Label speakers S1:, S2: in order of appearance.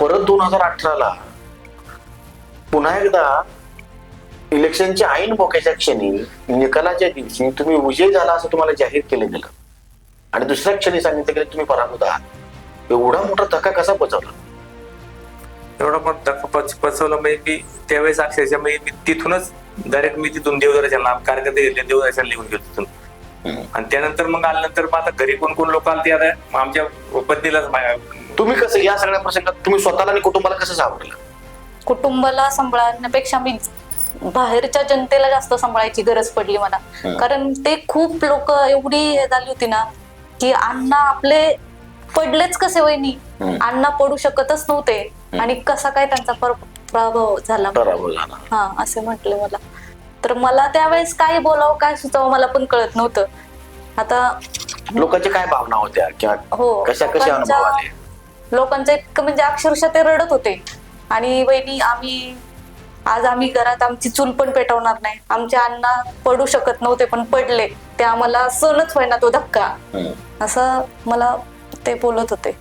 S1: परत 2018ला पुन्हा एकदा इलेक्शनच्या ऐन मोक्याच्या क्षणी निकालाच्या दिवशी तुम्ही विजय झाला असं तुम्हाला जाहीर केलं गेलं आणि दुसऱ्या क्षणी सांगितलं गेलं तुम्ही पराभूत आहात. एवढा मोठा धक्का कसा पचवला?
S2: एवढा पण धक्का पचवला म्हणजे मी त्यावेळेस अक्षरशः मी तिथूनच डायरेक्ट मी तिथून देवदर्शनला कार्यकर्ते घेतले, देवदर्शन लिहून गेलो तिथून. आणि त्यानंतर मग आल्यानंतर मग आता घरी कोण कोण लोक आले ते आता मग आमच्या पत्नीलाच
S1: तुम्ही कसं या सगळ्या प्रसंगात तुम्ही स्वतःला आणि कुटुंबाला कसं सावरलं?
S3: कुटुंबाला सांभाळण्यापेक्षा मी बाहेरच्या जनतेला जास्त सांभाळायची गरज पडली मला. कारण ते खूप लोक एवढी हे झाली होती ना की अण्णा आपले पडलेच कसे वहिनी, अण्णा पडू शकतच नव्हते आणि कसा काय त्यांचा प्रभाव झाला. हा असे म्हटले मला. तर मला त्यावेळेस काय बोलावं काय सुचावं मला पण कळत नव्हतं. आता
S1: लोकांच्या काय भावना होत्या किंवा
S3: हो
S1: कशा कशा अनुभव आले?
S3: लोकांचं इतकं म्हणजे अक्षरशः ते रडत होते. आणि वहिनी आज आम्ही घरात आमची चूल पण पेटवणार नाही, आमचे अण्णा पडू शकत नव्हते पण पडले, ते आम्हाला सहनच होईना तो धक्का, असं मला ते बोलत होते.